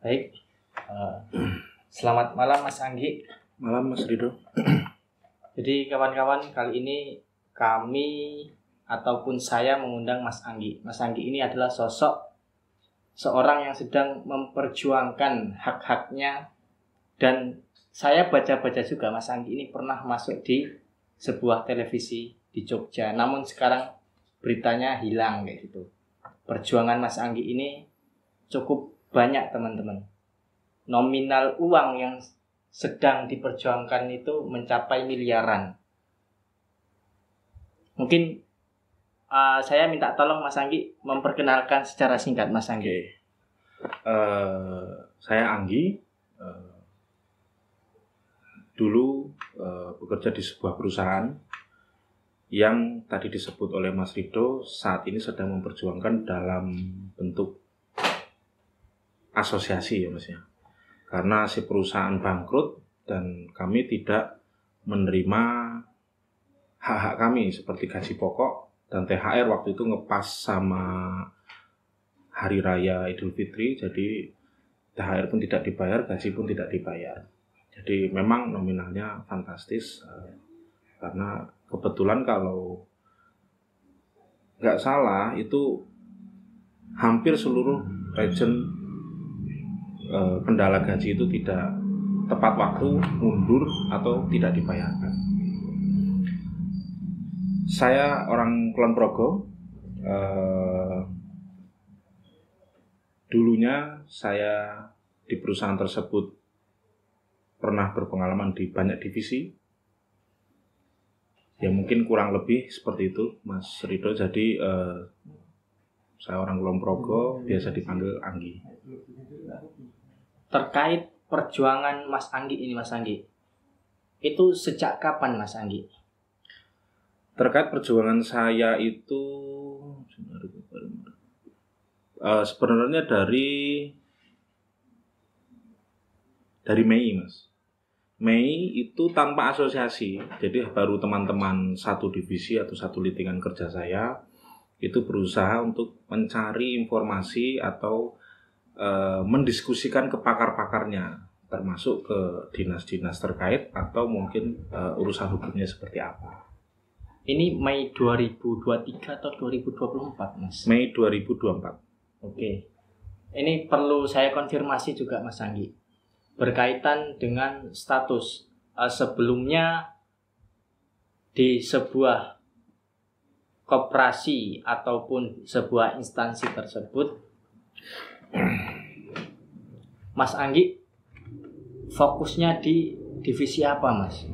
Baik, eh, selamat malam Mas Anggi. Malam Mas Rido. Jadi kawan-kawan, kali ini kami ataupun saya mengundang Mas Anggi. Mas Anggi ini adalah sosok seorang yang sedang memperjuangkan hak-haknya, dan saya baca-baca juga Mas Anggi ini pernah masuk di sebuah televisi di Jogja. Namun sekarang beritanya hilang kayak gitu. Perjuangan Mas Anggi ini cukup banyak teman-teman. Nominal uang yang sedang diperjuangkan itu mencapai miliaran. Mungkin saya minta tolong Mas Anggi memperkenalkan secara singkat Mas Anggi. Saya Anggi. Dulu bekerja di sebuah perusahaan yang tadi disebut oleh Mas Rido saat ini sedang memperjuangkan dalam bentuk asosiasi ya Mas ya. Karena si perusahaan bangkrut dan kami tidak menerima hak-hak kami seperti gaji pokok dan THR waktu itu ngepas sama Hari Raya Idul Fitri, jadi THR pun tidak dibayar, gaji pun tidak dibayar. Jadi memang nominalnya fantastis karena kebetulan kalau nggak salah itu hampir seluruh region kendala gaji itu tidak tepat waktu, mundur atau tidak dibayarkan. Saya orang Kulon Progo. Dulunya saya di perusahaan tersebut pernah berpengalaman di banyak divisi. Ya mungkin kurang lebih seperti itu Mas Rido. Jadi saya orang Kulon Progo, biasa dipanggil Anggi. Terkait perjuangan Mas Anggi ini Mas Anggi, itu sejak kapan Mas Anggi? Terkait perjuangan saya itu sebenarnya dari Mei Mas. Mei itu tanpa asosiasi, jadi baru teman-teman satu divisi atau satu lingkungan kerja saya itu berusaha untuk mencari informasi atau mendiskusikan ke pakar-pakarnya, termasuk ke dinas-dinas terkait atau mungkin urusan hukumnya seperti apa. Ini Mei 2023 atau 2024 Mas? Mei 2024. Oke. Ini perlu saya konfirmasi juga Mas Anggi, berkaitan dengan status sebelumnya di sebuah koperasi ataupun sebuah instansi tersebut, Mas Anggi fokusnya di divisi apa Mas?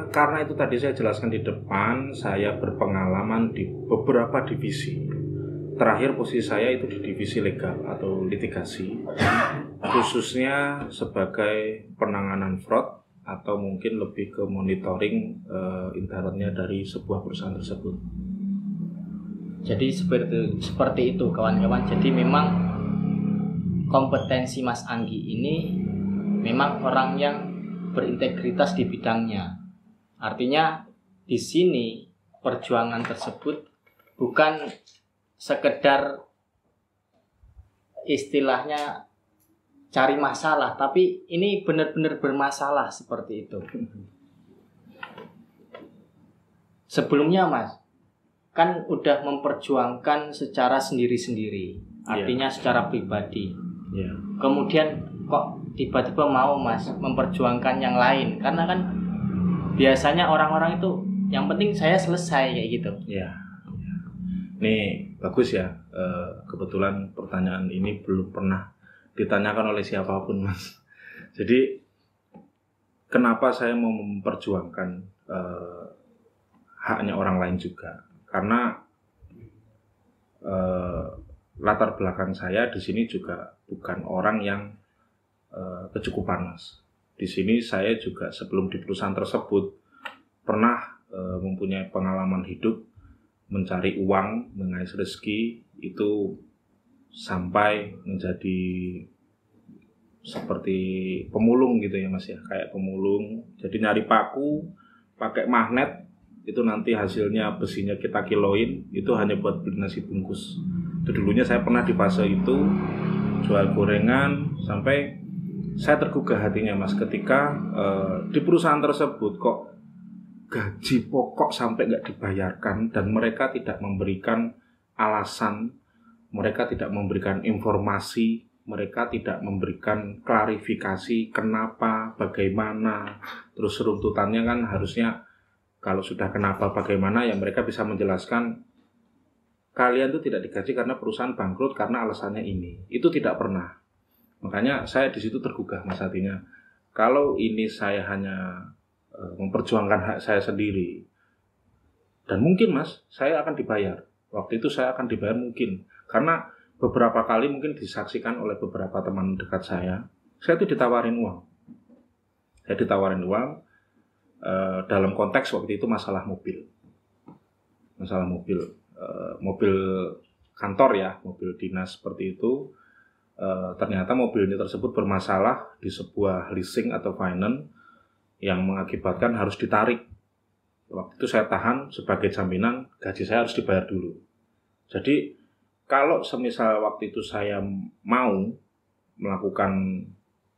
Karena itu tadi saya jelaskan di depan, saya berpengalaman di beberapa divisi. Terakhir posisi saya itu di divisi legal atau litigasi, khususnya sebagai penanganan fraud atau mungkin lebih ke monitoring internetnya dari sebuah perusahaan tersebut. Jadi seperti itu kawan-kawan. Jadi memang kompetensi Mas Anggi ini memang orang yang berintegritas di bidangnya. Artinya di sini perjuangan tersebut bukan sekedar istilahnya cari masalah, tapi ini benar-benar bermasalah seperti itu. Sebelumnya Mas kan udah memperjuangkan secara sendiri-sendiri, artinya secara pribadi. Kemudian kok tiba-tiba mau Mas memperjuangkan yang lain? Karena kan biasanya orang-orang itu yang penting saya selesai kayak gitu. Nih bagus ya, kebetulan pertanyaan ini belum pernah ditanyakan oleh siapapun Mas. Jadi kenapa saya mau memperjuangkan haknya orang lain juga? Karena latar belakang saya di sini juga bukan orang yang kecukupan Mas. Di sini saya juga sebelum di perusahaan tersebut pernah mempunyai pengalaman hidup mencari uang, mengais rezeki itu sampai menjadi seperti pemulung gitu ya Mas ya, kayak pemulung. Jadi nyari paku, pakai magnet, itu nanti hasilnya besinya kita kiloin, itu hanya buat beli nasi bungkus. Itu dulunya saya pernah di fase itu, jual gorengan, sampai saya tergugah hatinya Mas ketika di perusahaan tersebut kok gaji pokok sampai nggak dibayarkan dan mereka tidak memberikan alasan, mereka tidak memberikan informasi, mereka tidak memberikan klarifikasi kenapa, bagaimana. Terus runtutannya kan harusnya kalau sudah kenapa, bagaimana ya mereka bisa menjelaskan kalian tuh tidak digaji karena perusahaan bangkrut karena alasannya ini. Itu tidak pernah. Makanya saya di situ tergugah Mas hatinya. Kalau ini saya hanya memperjuangkan hak saya sendiri, dan mungkin Mas, saya akan dibayar. Waktu itu saya akan dibayar mungkin. Karena beberapa kali mungkin disaksikan oleh beberapa teman dekat saya itu ditawarin uang. Saya ditawarin uang dalam konteks waktu itu masalah mobil. Masalah mobil. Mobil kantor ya, mobil dinas seperti itu. Ternyata mobilnya tersebut bermasalah di sebuah leasing atau finance yang mengakibatkan harus ditarik. Waktu itu saya tahan sebagai jaminan gaji saya harus dibayar dulu. Jadi kalau semisal waktu itu saya mau melakukan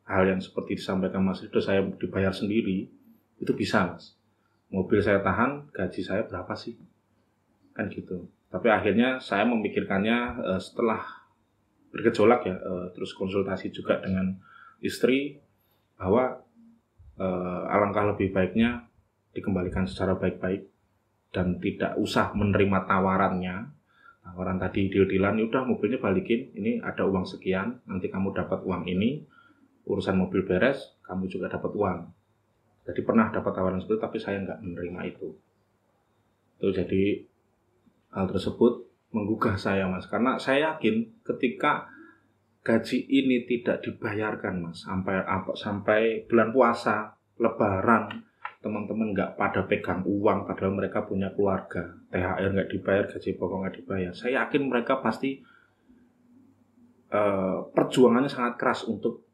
hal yang seperti disampaikan Mas Rido, saya dibayar sendiri, itu bisa Mas. Mobil saya tahan, gaji saya berapa sih? Kan gitu. Tapi akhirnya saya memikirkannya setelah bergejolak ya, terus konsultasi juga dengan istri bahwa alangkah lebih baiknya dikembalikan secara baik-baik dan tidak usah menerima tawaran tadi deal-dealan, udah mobilnya balikin, ini ada uang sekian, nanti kamu dapat uang ini, urusan mobil beres, kamu juga dapat uang. Jadi pernah dapat tawaran seperti itu, tapi saya nggak menerima itu. Jadi hal tersebut menggugah saya Mas, karena saya yakin ketika gaji ini tidak dibayarkan Mas, sampai bulan puasa, lebaran, teman-teman nggak pada pegang uang, padahal mereka punya keluarga, THR nggak dibayar, gaji pokok nggak dibayar. Saya yakin mereka pasti perjuangannya sangat keras untuk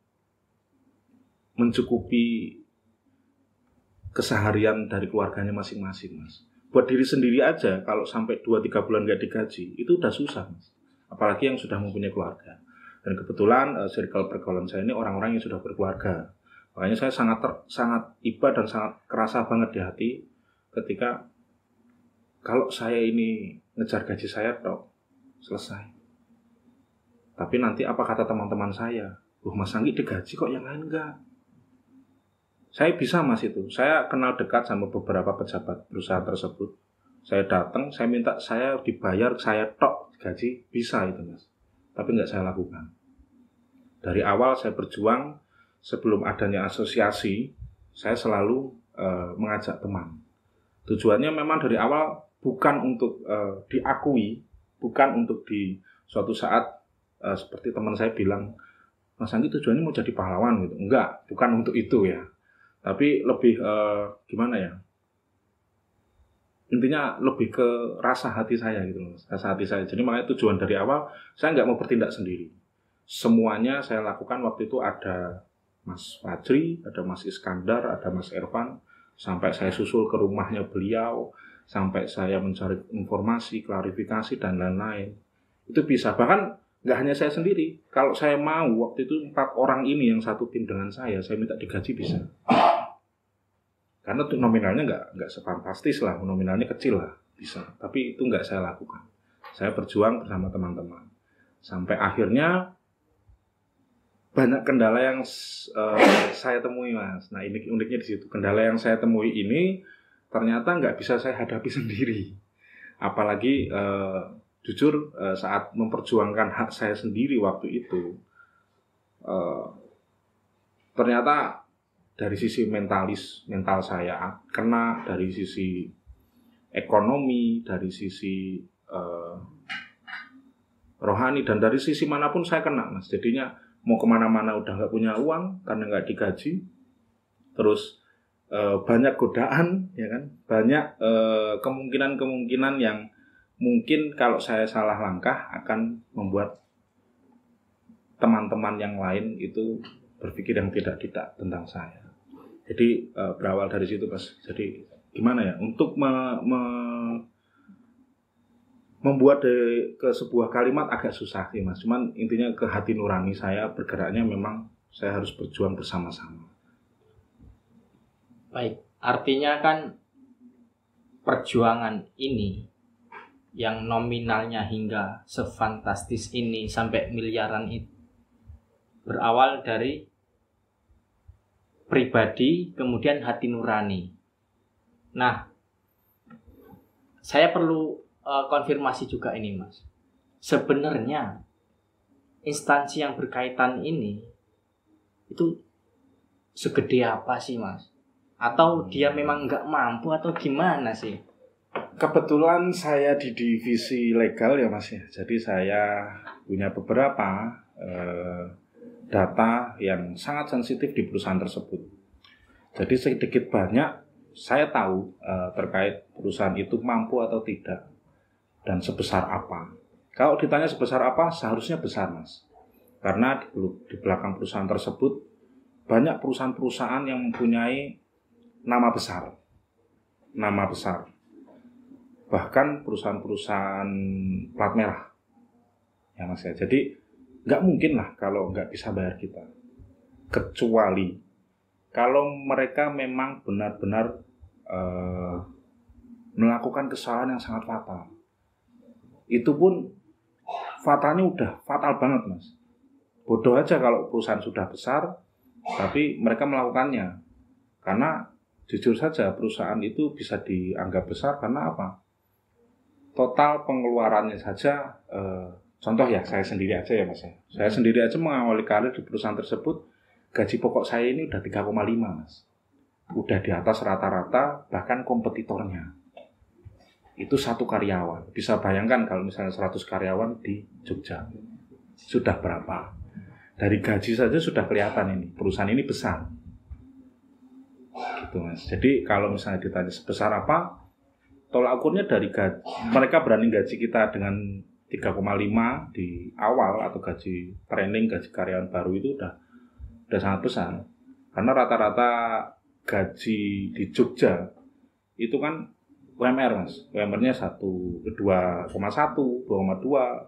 mencukupi keseharian dari keluarganya masing-masing Mas. Buat diri sendiri aja, kalau sampai 2-3 bulan nggak digaji, itu udah susah Mas. Apalagi yang sudah mempunyai keluarga. Dan kebetulan circle pergaulan saya ini orang-orang yang sudah berkeluarga. Makanya saya sangat iba dan sangat kerasa banget di hati ketika kalau saya ini ngejar gaji saya toh selesai. Tapi nanti apa kata teman-teman saya? Mas Anggi digaji kok yang lain enggak? Saya bisa Mas itu. Saya kenal dekat sama beberapa pejabat perusahaan tersebut. Saya datang, saya minta saya dibayar, saya tok gaji, bisa itu Mas. Tapi enggak saya lakukan. Dari awal saya berjuang, sebelum adanya asosiasi, saya selalu mengajak teman. Tujuannya memang dari awal bukan untuk diakui, bukan untuk di suatu saat seperti teman saya bilang, Mas Anggi tujuannya mau jadi pahlawan gitu. Enggak, bukan untuk itu ya. Tapi lebih gimana ya? Intinya lebih ke rasa hati saya gitu loh, rasa hati saya. Jadi makanya tujuan dari awal saya nggak mau bertindak sendiri. Semuanya saya lakukan waktu itu ada Mas Fajri, ada Mas Iskandar, ada Mas Ervan, sampai saya susul ke rumahnya beliau, sampai saya mencari informasi, klarifikasi dan lain-lain. Itu bisa, bahkan nggak hanya saya sendiri. Kalau saya mau waktu itu 4 orang ini yang satu tim dengan saya minta digaji bisa. Karena nominalnya nggak sefantastis lah, nominalnya kecil lah, bisa. Tapi itu nggak saya lakukan. Saya berjuang bersama teman-teman. Sampai akhirnya banyak kendala yang saya temui Mas. Nah ini uniknya di situ. Kendala yang saya temui ini ternyata nggak bisa saya hadapi sendiri. Apalagi jujur saat memperjuangkan hak saya sendiri waktu itu, ternyata dari sisi mental saya kena, dari sisi ekonomi, dari sisi rohani, dan dari sisi manapun saya kena Mas. Jadinya mau kemana-mana udah nggak punya uang karena nggak digaji, terus banyak godaan ya kan, banyak kemungkinan yang mungkin kalau saya salah langkah akan membuat teman-teman yang lain itu berpikir yang tidak tentang saya. Jadi berawal dari situ Mas. Jadi gimana ya, untuk membuat ke sebuah kalimat agak susah sih Mas. Cuman intinya ke hati nurani saya bergeraknya memang saya harus berjuang bersama-sama. Baik, artinya kan perjuangan ini yang nominalnya hingga sefantastis ini sampai miliaran itu berawal dari pribadi kemudian hati nurani. Nah, saya perlu konfirmasi juga ini Mas. Sebenarnya instansi yang berkaitan ini itu segede apa sih Mas? Atau dia memang nggak mampu atau gimana sih? Kebetulan saya di divisi legal ya Mas ya. Jadi saya punya beberapa data yang sangat sensitif di perusahaan tersebut. Jadi sedikit banyak saya tahu terkait perusahaan itu mampu atau tidak dan sebesar apa. Kalau ditanya sebesar apa, seharusnya besar Mas. Karena di belakang perusahaan tersebut banyak perusahaan-perusahaan yang mempunyai nama besar. Nama besar. Bahkan perusahaan-perusahaan plat merah. Ya Mas ya. Jadi nggak mungkin lah kalau nggak bisa bayar kita. Kecuali kalau mereka memang benar-benar melakukan kesalahan yang sangat fatal. Itu pun fatalnya udah fatal banget Mas. Bodoh aja kalau perusahaan sudah besar tapi mereka melakukannya. Karena jujur saja perusahaan itu bisa dianggap besar karena apa? Total pengeluarannya saja, contoh ya saya sendiri aja ya Mas. Saya sendiri aja mengawali karir di perusahaan tersebut, gaji pokok saya ini udah 3,5 Mas. Udah di atas rata-rata bahkan kompetitornya. Itu satu karyawan. Bisa bayangkan kalau misalnya 100 karyawan di Jogja. Sudah berapa? Dari gaji saja sudah kelihatan ini, perusahaan ini besar. Gitu Mas. Jadi kalau misalnya ditanya sebesar apa, tolak ukurnya dari gaji. Mereka berani gaji kita dengan 3,5 di awal atau gaji training, gaji karyawan baru itu udah sangat besar. Karena rata-rata gaji di Jogja itu kan UMR Mas. UMR-nya 2,1, 2,2,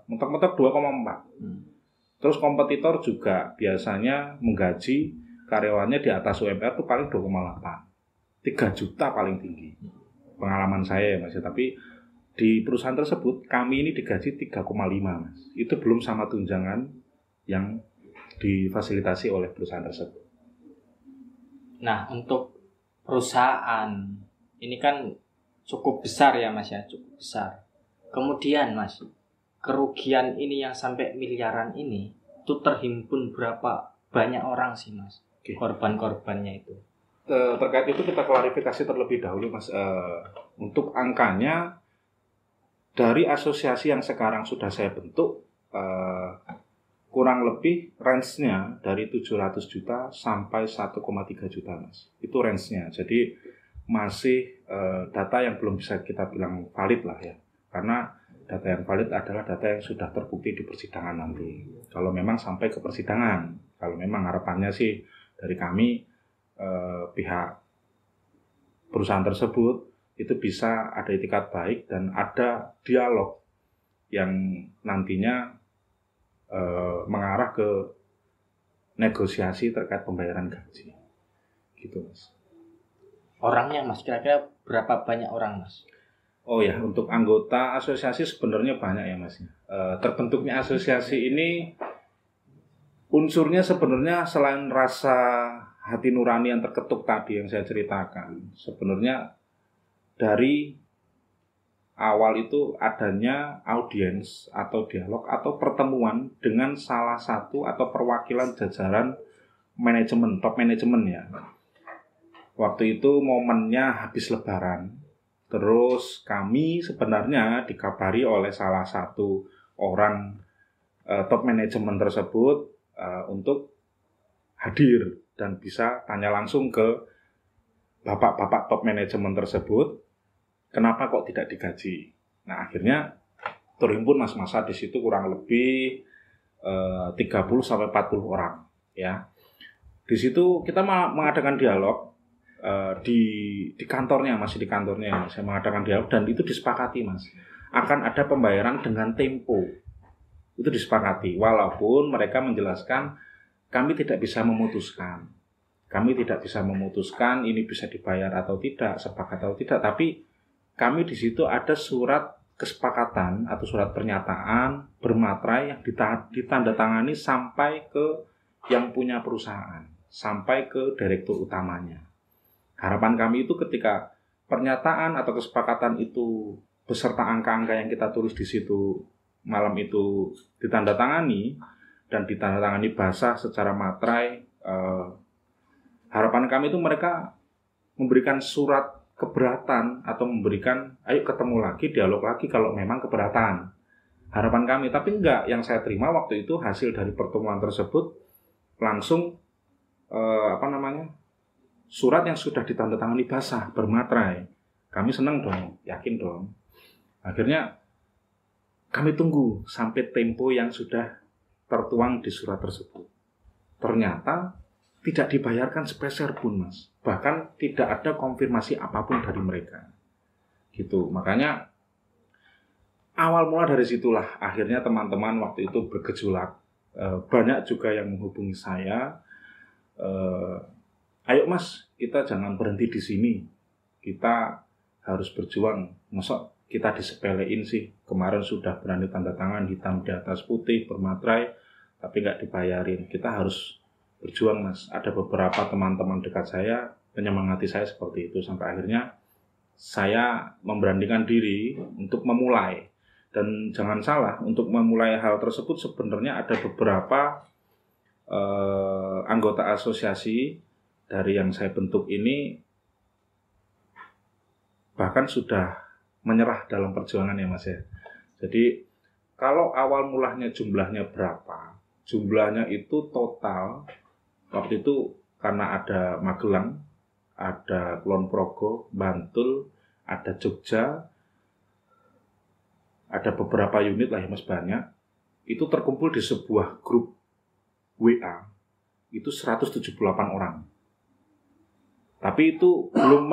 mentok-mentok 2,4. Terus kompetitor juga biasanya menggaji karyawannya di atas UMR itu paling 2,8. 3 juta paling tinggi. Pengalaman saya ya Mas, tapi di perusahaan tersebut kami ini digaji 3,5 Mas. Itu belum sama tunjangan yang difasilitasi oleh perusahaan tersebut. Nah, untuk perusahaan ini kan cukup besar ya Mas ya, cukup besar. Kemudian Mas, kerugian ini yang sampai miliaran ini itu terhimpun berapa banyak orang sih Mas? Oke. Korban-korbannya itu. Terkait itu kita klarifikasi terlebih dahulu Mas. Untuk angkanya dari asosiasi yang sekarang sudah saya bentuk kurang lebih range-nya dari 700 juta sampai 1,3 juta Mas. Itu range-nya. Jadi masih data yang belum bisa kita bilang valid lah ya. Karena data yang valid adalah data yang sudah terbukti di persidangan nanti. Kalau memang sampai ke persidangan. Kalau memang harapannya sih dari kami pihak perusahaan tersebut itu bisa ada itikat baik dan ada dialog yang nantinya mengarah ke negosiasi terkait pembayaran gaji, gitu Mas. Orangnya Mas, kira-kira berapa banyak orang Mas? Oh ya, untuk anggota asosiasi sebenarnya banyak ya Mas. Terbentuknya asosiasi ini unsurnya sebenarnya selain rasa hati nurani yang terketuk tadi yang saya ceritakan, sebenarnya dari awal itu adanya audiens atau dialog atau pertemuan dengan salah satu atau perwakilan jajaran manajemen, top manajemen ya. Waktu itu momennya habis lebaran. Terus kami sebenarnya dikabari oleh salah satu orang top manajemen tersebut untuk hadir dan bisa tanya langsung ke bapak-bapak top manajemen tersebut. Kenapa kok tidak digaji? Nah, akhirnya terhimpun masa di situ kurang lebih 30 sampai 40 orang ya. Di situ kita mengadakan dialog di kantornya, masih di kantornya. Saya mengadakan dialog dan itu disepakati Mas. akan ada pembayaran dengan tempo. Itu disepakati, walaupun mereka menjelaskan kami tidak bisa memutuskan. Kami tidak bisa memutuskan ini bisa dibayar atau tidak, sepakat atau tidak, tapi kami di situ ada surat kesepakatan atau surat pernyataan bermaterai yang ditandatangani sampai ke yang punya perusahaan, sampai ke direktur utamanya. Harapan kami itu ketika pernyataan atau kesepakatan itu beserta angka-angka yang kita tulis di situ malam itu ditandatangani dan ditandatangani basah secara materai, harapan kami itu mereka memberikan surat keberatan atau memberikan ayo ketemu lagi, dialog lagi kalau memang keberatan. Harapan kami, tapi enggak, yang saya terima waktu itu hasil dari pertemuan tersebut langsung surat yang sudah ditandatangani basah bermaterai. Kami senang dong, yakin dong. Akhirnya kami tunggu sampai tempo yang sudah tertuang di surat tersebut. Ternyata tidak dibayarkan sepeser pun, Mas. Bahkan tidak ada konfirmasi apapun dari mereka. Gitu. Makanya awal mula dari situlah akhirnya teman-teman waktu itu bergejolak. Banyak juga yang menghubungi saya. Ayo Mas, kita jangan berhenti di sini. Kita harus berjuang. Masa kita disepelein sih? Kemarin sudah berani tanda tangan hitam di atas putih bermaterai, tapi nggak dibayarin. Kita harus berjuang, Mas. Ada beberapa teman-teman dekat saya menyemangati saya seperti itu sampai akhirnya saya memberanikan diri untuk memulai. Dan jangan salah, untuk memulai hal tersebut sebenarnya ada beberapa anggota asosiasi dari yang saya bentuk ini bahkan sudah menyerah dalam perjuangan ya Mas ya. Jadi kalau awal mulanya jumlahnya berapa? Jumlahnya itu total waktu itu karena ada Magelang, ada Kulon Progo, Bantul, ada Jogja, ada beberapa unit lah ya Mas, banyak. Itu terkumpul di sebuah grup WA. Itu 178 orang. Tapi itu belum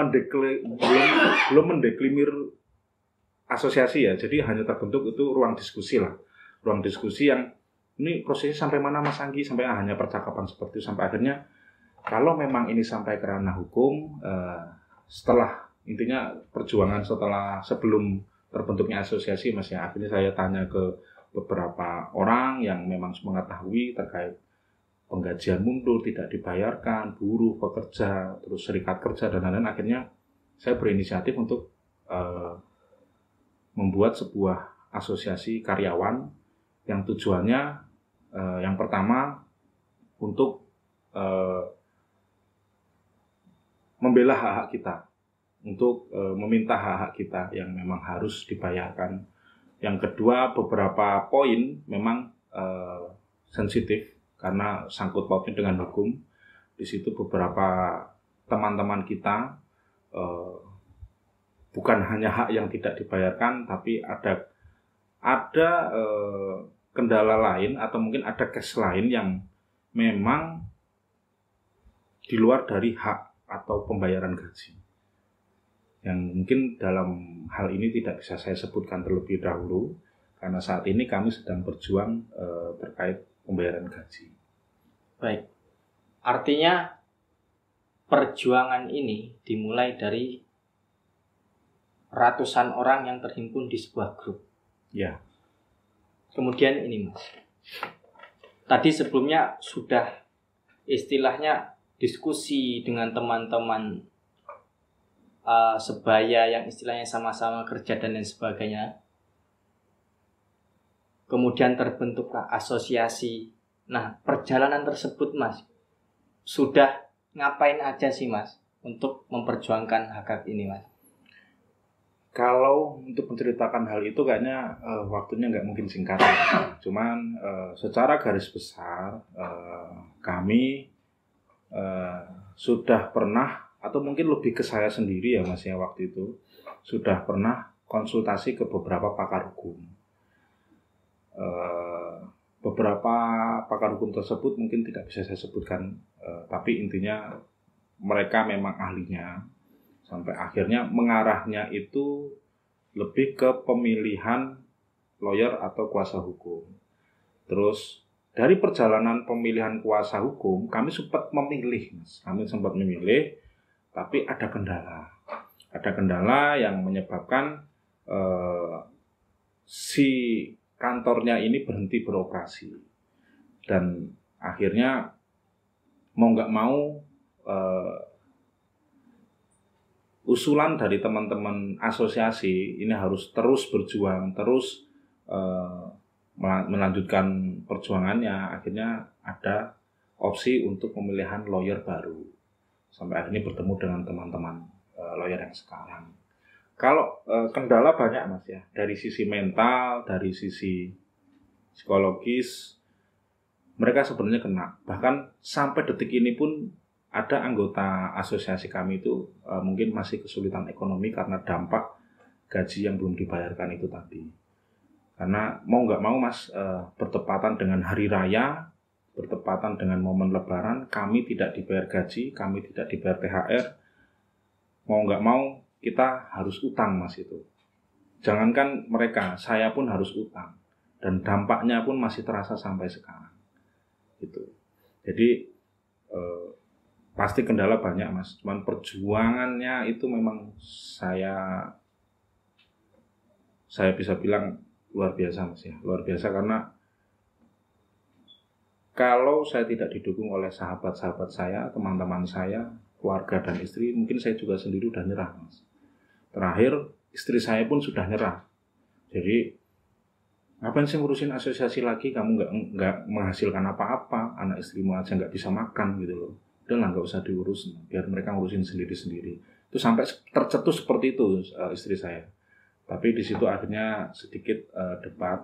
mendeklimir asosiasi ya. Jadi hanya terbentuk itu ruang diskusi lah. Ruang diskusi yang ini prosesnya sampai mana Mas Anggi, sampai hanya percakapan seperti itu sampai akhirnya kalau memang ini sampai ke ranah hukum, setelah intinya perjuangan sebelum terbentuknya asosiasi Mas ya, akhirnya saya tanya ke beberapa orang yang memang mengetahui terkait penggajian mundur, tidak dibayarkan, buruh, pekerja, terus serikat kerja dan lain-lain. Akhirnya saya berinisiatif untuk membuat sebuah asosiasi karyawan yang tujuannya yang pertama untuk membela hak-hak kita, untuk meminta hak-hak kita yang memang harus dibayarkan. Yang kedua, beberapa poin memang sensitif karena sangkut pautnya dengan hukum. Di situ beberapa teman-teman kita bukan hanya hak yang tidak dibayarkan, tapi ada kendala lain atau mungkin ada case lain yang memang di luar dari hak atau pembayaran gaji. Yang mungkin dalam hal ini tidak bisa saya sebutkan terlebih dahulu karena saat ini kami sedang berjuang terkait pembayaran gaji. Baik, artinya perjuangan ini dimulai dari ratusan orang yang terhimpun di sebuah grup. Ya. Kemudian ini Mas, tadi sebelumnya sudah istilahnya diskusi dengan teman-teman sebaya yang istilahnya sama-sama kerja dan lain sebagainya. Kemudian terbentuklah asosiasi. Nah, perjalanan tersebut Mas, sudah ngapain aja sih Mas untuk memperjuangkan hak ini Mas? Kalau untuk menceritakan hal itu kayaknya waktunya nggak mungkin singkat. Cuman secara garis besar kami sudah pernah, atau mungkin lebih ke saya sendiri ya Mas ya, waktu itu sudah pernah konsultasi ke beberapa pakar hukum. Beberapa pakar hukum tersebut mungkin tidak bisa saya sebutkan, tapi intinya mereka memang ahlinya. Sampai akhirnya mengarahnya itu lebih ke pemilihan lawyer atau kuasa hukum. Terus dari perjalanan pemilihan kuasa hukum, kami sempat memilih, Mas. Kami sempat memilih, tapi ada kendala. Ada kendala yang menyebabkan si kantornya ini berhenti beroperasi. Dan akhirnya mau nggak mau usulan dari teman-teman asosiasi ini harus terus berjuang, terus melanjutkan perjuangannya. Akhirnya ada opsi untuk pemilihan lawyer baru. Sampai akhirnya bertemu dengan teman-teman lawyer yang sekarang. Kalau kendala banyak, Mas, ya, dari sisi mental, dari sisi psikologis, mereka sebenarnya kena. Bahkan sampai detik ini pun ada anggota asosiasi kami itu mungkin masih kesulitan ekonomi karena dampak gaji yang belum dibayarkan itu tadi. Karena mau nggak mau, Mas, bertepatan dengan hari raya, bertepatan dengan momen lebaran, kami tidak dibayar gaji, kami tidak dibayar THR. Mau nggak mau kita harus utang, Mas, itu. Jangankan mereka, saya pun harus utang. Dan dampaknya pun masih terasa sampai sekarang. Gitu. Jadi pasti kendala banyak, Mas. Cuman perjuangannya itu memang saya bisa bilang luar biasa, Mas, ya. Luar biasa karena kalau saya tidak didukung oleh sahabat-sahabat saya, teman-teman saya, keluarga dan istri, mungkin saya juga sendiri udah nyerah, Mas. Terakhir istri saya pun sudah nyerah. Jadi ngapain sih ngurusin asosiasi lagi? Kamu nggak menghasilkan apa-apa, anak istrimu aja nggak bisa makan gitu loh. Udah lah, nggak usah diurus, biar mereka ngurusin sendiri-sendiri. Itu sampai tercetus seperti itu istri saya. Tapi di situ akhirnya sedikit debat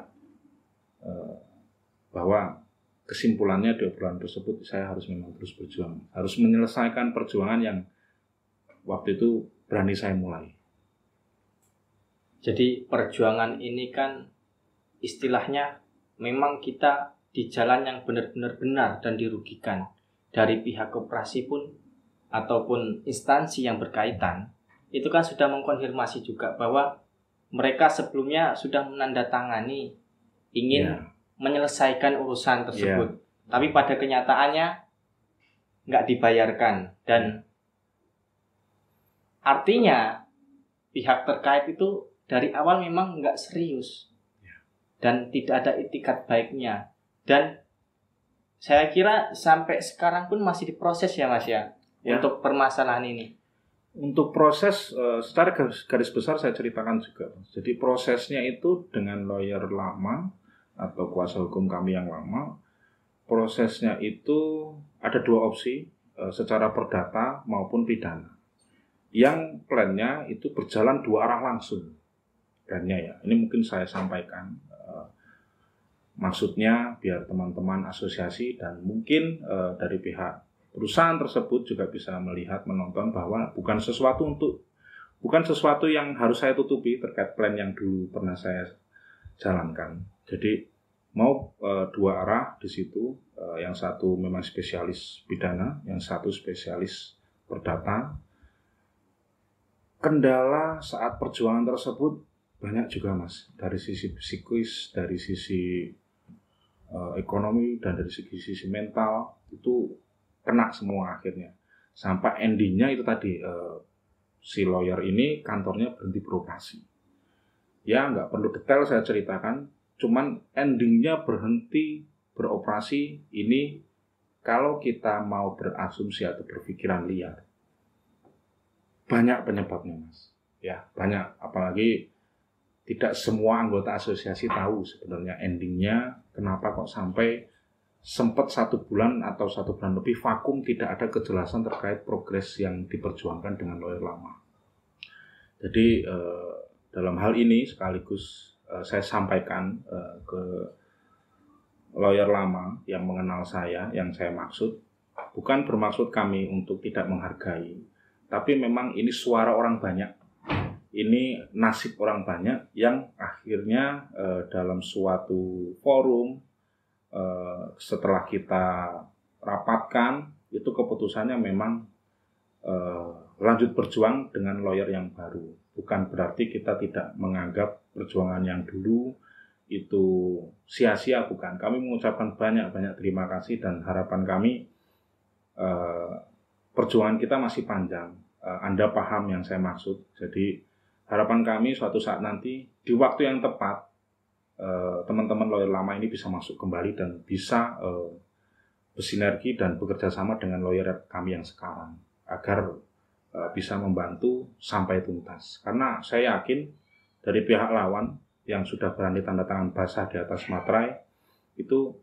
bahwa kesimpulannya di obrolan tersebut saya harus memang terus berjuang, harus menyelesaikan perjuangan yang waktu itu berani saya mulai. Jadi perjuangan ini kan istilahnya memang kita di jalan yang benar-benar benar dan dirugikan. Dari pihak koperasi pun ataupun instansi yang berkaitan itu kan sudah mengkonfirmasi juga bahwa mereka sebelumnya sudah menandatangani ingin menyelesaikan urusan tersebut. Tapi pada kenyataannya nggak dibayarkan. Dan artinya pihak terkait itu dari awal memang nggak serius. Dan tidak ada itikat baiknya. Dan saya kira sampai sekarang pun masih diproses ya, Mas, ya. Untuk permasalahan ini. Untuk proses secara garis besar saya ceritakan juga. Jadi prosesnya itu dengan lawyer lama atau kuasa hukum kami yang lama, prosesnya itu ada dua opsi, secara perdata maupun pidana. Yang plannya itu berjalan dua arah langsung. Plannya ya, ini mungkin saya sampaikan. Maksudnya biar teman-teman asosiasi dan mungkin dari pihak perusahaan tersebut juga bisa melihat, menonton bahwa bukan sesuatu yang harus saya tutupi terkait plan yang dulu pernah saya jalankan. Jadi mau dua arah di situ, yang satu memang spesialis pidana, yang satu spesialis perdata. Kendala saat perjuangan tersebut banyak juga, Mas, dari sisi psikis, dari sisi ekonomi, dan dari sisi mental itu kena semua akhirnya. Sampai endingnya itu tadi si lawyer ini kantornya berhenti beroperasi. Ya nggak perlu detail saya ceritakan, cuman endingnya berhenti beroperasi ini kalau kita mau berasumsi atau berpikiran liar. Banyak penyebabnya, Mas. Ya, banyak. Apalagi tidak semua anggota asosiasi tahu sebenarnya endingnya kenapa kok sampai sempat 1 bulan atau 1 bulan lebih vakum, tidak ada kejelasan terkait progres yang diperjuangkan dengan lawyer lama. Jadi dalam hal ini sekaligus saya sampaikan ke lawyer lama yang mengenal saya, yang saya maksud bukan bermaksud kami untuk tidak menghargai, tapi memang ini suara orang banyak. Ini nasib orang banyak yang akhirnya dalam suatu forum setelah kita rapatkan itu keputusannya memang lanjut berjuang dengan lawyer yang baru. Bukan berarti kita tidak menganggap perjuangan yang dulu itu sia-sia, bukan. Kami mengucapkan banyak-banyak terima kasih dan harapan kami perjuangan kita masih panjang. Anda paham yang saya maksud. Jadi harapan kami suatu saat nanti di waktu yang tepat teman-teman lawyer lama ini bisa masuk kembali dan bisa bersinergi dan bekerja sama dengan lawyer kami yang sekarang agar bisa membantu sampai tuntas. Karena saya yakin dari pihak lawan yang sudah berani tanda tangan basah di atas materai itu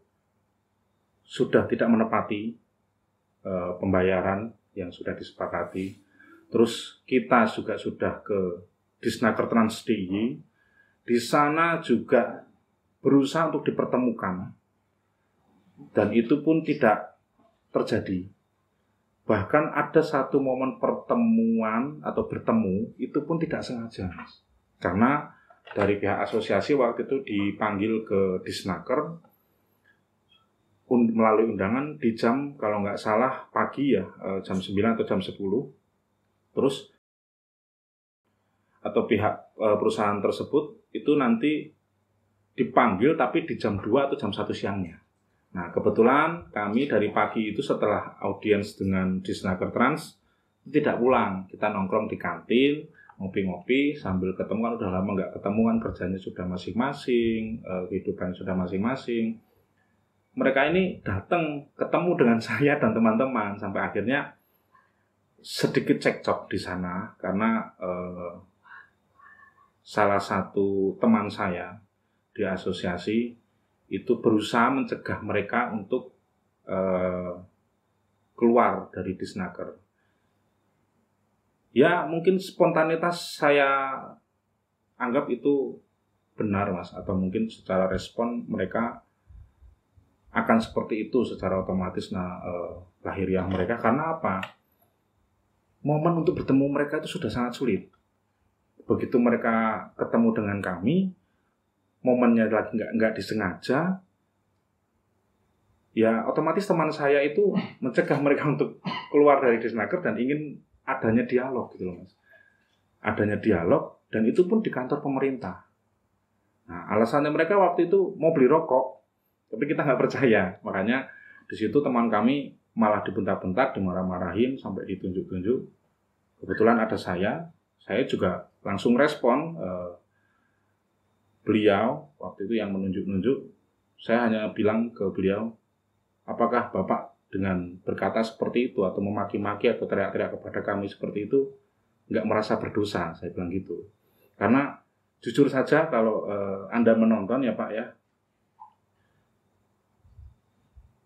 sudah tidak menepati pembayaran yang sudah disepakati. Terus kita juga sudah ke Disnaker Trans DIY, di sana juga berusaha untuk dipertemukan dan itu pun tidak terjadi. Bahkan ada satu momen pertemuan atau bertemu itu pun tidak sengaja, karena dari pihak asosiasi waktu itu dipanggil ke Disnaker melalui undangan di jam, kalau nggak salah pagi ya, jam 9 atau jam 10. Terus atau pihak perusahaan tersebut itu nanti dipanggil tapi di jam 2 atau jam 1 siangnya. Nah, kebetulan kami dari pagi itu setelah audiens dengan Disnaker Trans tidak pulang. Kita nongkrong di kantin, ngopi-ngopi sambil ketemu, kan udah lama nggak ketemu kan, kerjanya sudah masing-masing, kehidupan sudah masing-masing. Mereka ini datang ketemu dengan saya dan teman-teman sampai akhirnya sedikit cekcok di sana karena salah satu teman saya di asosiasi itu berusaha mencegah mereka untuk keluar dari Disnaker. Ya mungkin spontanitas saya anggap itu benar Mas, atau mungkin secara respon mereka akan seperti itu secara otomatis lahiriah mereka. Karena apa? Momen untuk bertemu mereka itu sudah sangat sulit. Begitu mereka ketemu dengan kami, momennya lagi nggak disengaja, ya otomatis teman saya itu mencegah mereka untuk keluar dari Disnaker dan ingin adanya dialog gitu loh Mas. Adanya dialog dan itu pun di kantor pemerintah. Nah, alasannya mereka waktu itu mau beli rokok, tapi kita nggak percaya. Makanya di situ teman kami malah dibentak-bentak, dimarah-marahin sampai ditunjuk-tunjuk. Kebetulan ada saya juga langsung respon. Beliau waktu itu yang menunjuk-nunjuk, saya hanya bilang ke beliau, apakah Bapak dengan berkata seperti itu atau memaki-maki atau teriak-teriak kepada kami seperti itu nggak merasa berdosa, saya bilang gitu. Karena jujur saja kalau Anda menonton ya Pak ya,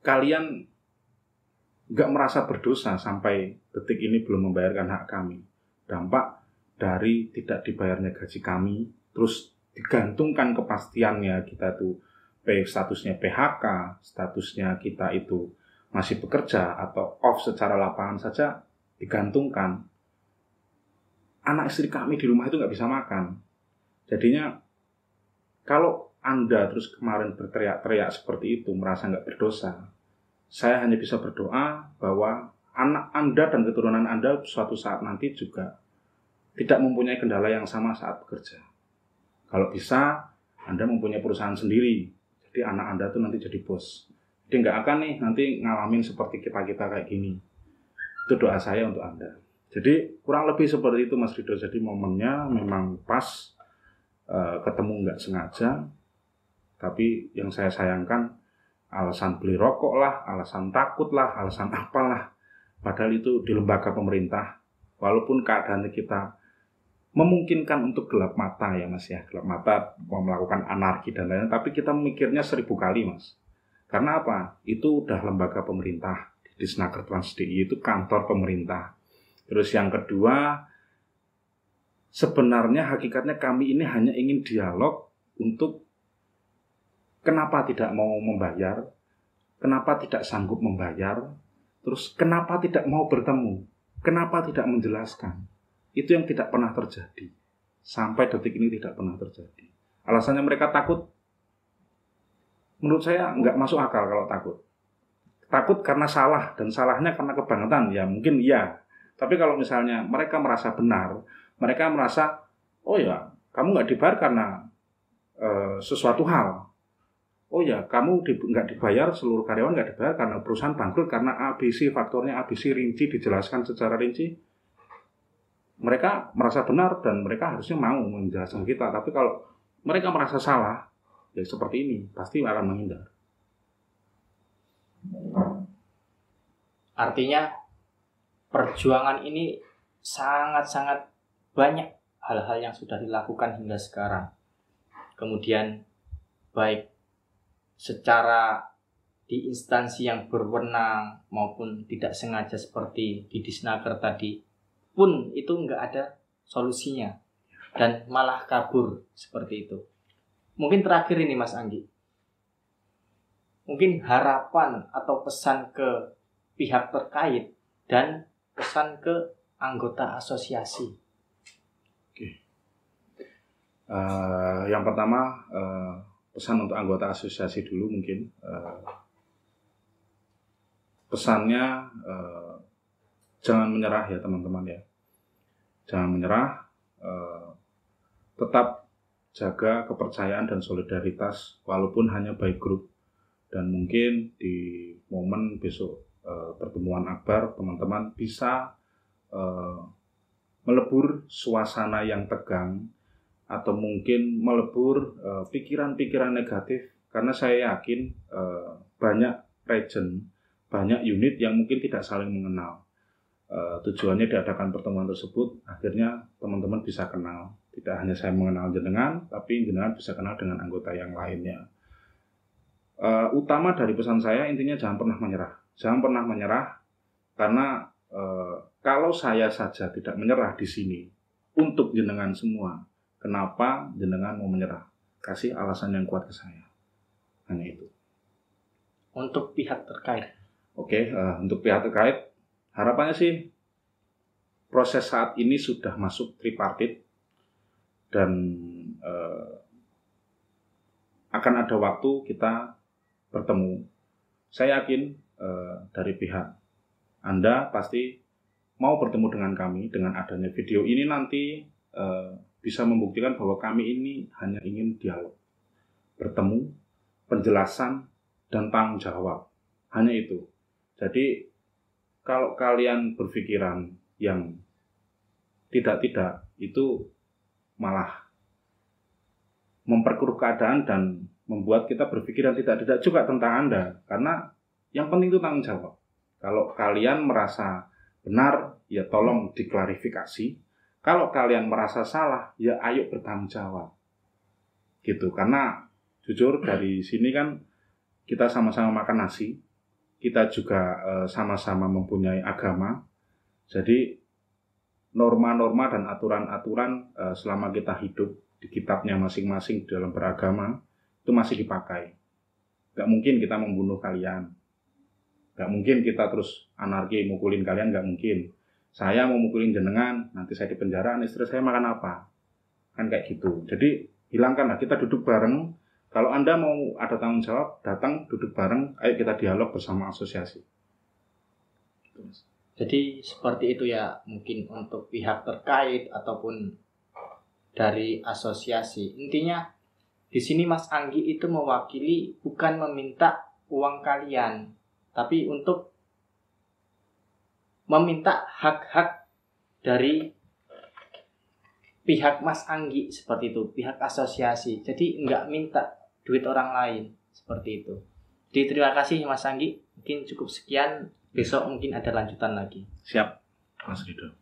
kalian nggak merasa berdosa sampai detik ini belum membayarkan hak kami. Dampak dari tidak dibayarnya gaji kami, terus digantungkan kepastiannya kita tuh statusnya PHK, statusnya kita itu masih bekerja atau off secara lapangan saja digantungkan. Anak istri kami di rumah itu nggak bisa makan. Jadinya kalau Anda terus kemarin berteriak-teriak seperti itu merasa nggak berdosa, saya hanya bisa berdoa bahwa anak Anda dan keturunan Anda suatu saat nanti juga tidak mempunyai kendala yang sama saat bekerja. Kalau bisa, Anda mempunyai perusahaan sendiri. Jadi anak Anda tuh nanti jadi bos. Jadi nggak akan nih nanti ngalamin seperti kita-kita kayak gini. Itu doa saya untuk Anda. Jadi kurang lebih seperti itu Mas Ridho. Jadi momennya memang pas, ketemu nggak sengaja. Tapi yang saya sayangkan, alasan beli rokok lah, alasan takut lah, alasan apalah. Padahal itu di lembaga pemerintah. Walaupun keadaannya kita memungkinkan untuk gelap mata ya Mas ya, gelap mata mau melakukan anarki dan lain-lain, tapi kita mikirnya 1000 kali Mas. Karena apa? Itu udah lembaga pemerintah. Di Disnaker Trans DIY itu kantor pemerintah. Terus yang kedua, sebenarnya hakikatnya kami ini hanya ingin dialog untuk kenapa tidak mau membayar, kenapa tidak sanggup membayar, terus kenapa tidak mau bertemu, kenapa tidak menjelaskan. Itu yang tidak pernah terjadi. Sampai detik ini tidak pernah terjadi. Alasannya mereka takut. Menurut saya nggak masuk akal kalau takut. Takut karena salah, dan salahnya karena kebangetan. Ya mungkin iya. Tapi kalau misalnya mereka merasa benar, mereka merasa Oh ya, kamu nggak dibayar karena sesuatu hal. Oh ya, kamu nggak dibayar, seluruh karyawan nggak dibayar karena perusahaan bangkrut karena ABC, faktornya ABC rinci, dijelaskan secara rinci. Mereka merasa benar dan mereka harusnya mau menjelaskan kita. Tapi kalau mereka merasa salah, ya seperti ini, pasti akan menghindar. Artinya perjuangan ini sangat-sangat banyak hal-hal yang sudah dilakukan hingga sekarang. Kemudian baik secara di instansi yang berwenang maupun tidak sengaja seperti di Disnaker tadi pun itu nggak ada solusinya dan malah kabur seperti itu. Mungkin terakhir ini Mas Anggi, mungkin harapan atau pesan ke pihak terkait dan pesan ke anggota asosiasi. Yang pertama, pesan untuk anggota asosiasi dulu mungkin. Pesannya jangan menyerah ya teman-teman ya. Jangan menyerah, tetap jaga kepercayaan dan solidaritas walaupun hanya by group. Dan mungkin di momen besok pertemuan akbar, teman-teman bisa melebur suasana yang tegang atau mungkin melebur pikiran-pikiran negatif, karena saya yakin banyak region, banyak unit yang mungkin tidak saling mengenal. Tujuannya diadakan pertemuan tersebut akhirnya teman-teman bisa kenal, tidak hanya saya mengenal jenengan, tapi jenengan bisa kenal dengan anggota yang lainnya. Utama dari pesan saya intinya jangan pernah menyerah. Jangan pernah menyerah karena kalau saya saja tidak menyerah di sini untuk jenengan semua, kenapa jenengan mau menyerah? Kasih alasan yang kuat ke saya. Hanya itu. Untuk pihak terkait. Oke, untuk pihak terkait, harapannya sih proses saat ini sudah masuk tripartit dan akan ada waktu kita bertemu. Saya yakin dari pihak Anda pasti mau bertemu dengan kami. Dengan adanya video ini nanti bisa membuktikan bahwa kami ini hanya ingin dialog, bertemu, penjelasan, dan tanggung jawab. Hanya itu. Jadi kalau kalian berpikiran yang tidak-tidak, itu malah memperkeruh keadaan dan membuat kita berpikir yang tidak-tidak juga tentang Anda. Karena yang penting itu tanggung jawab. Kalau kalian merasa benar, ya tolong diklarifikasi. Kalau kalian merasa salah, ya ayo bertanggung jawab. Gitu. Karena jujur dari sini kan kita sama-sama makan nasi. Kita juga sama-sama mempunyai agama. Jadi norma-norma dan aturan-aturan selama kita hidup di kitabnya masing-masing dalam beragama itu masih dipakai. Gak mungkin kita membunuh kalian. Gak mungkin kita terus anarki mukulin kalian, gak mungkin. Saya mau mukulin jenengan, nanti saya di penjara, istri saya makan apa? Kan kayak gitu. Jadi hilangkanlah, kita duduk bareng. Kalau Anda mau ada tanggung jawab, datang duduk bareng, ayo kita dialog bersama asosiasi. Jadi seperti itu ya, mungkin untuk pihak terkait ataupun dari asosiasi. Intinya di sini Mas Anggi itu mewakili bukan meminta uang kalian, tapi untuk meminta hak-hak dari pihak Mas Anggi seperti itu, pihak asosiasi. Jadi enggak minta duit orang lain seperti itu. Jadi terima kasih Mas Anggi. Mungkin cukup sekian. Besok mungkin ada lanjutan lagi. Siap, Mas Rido.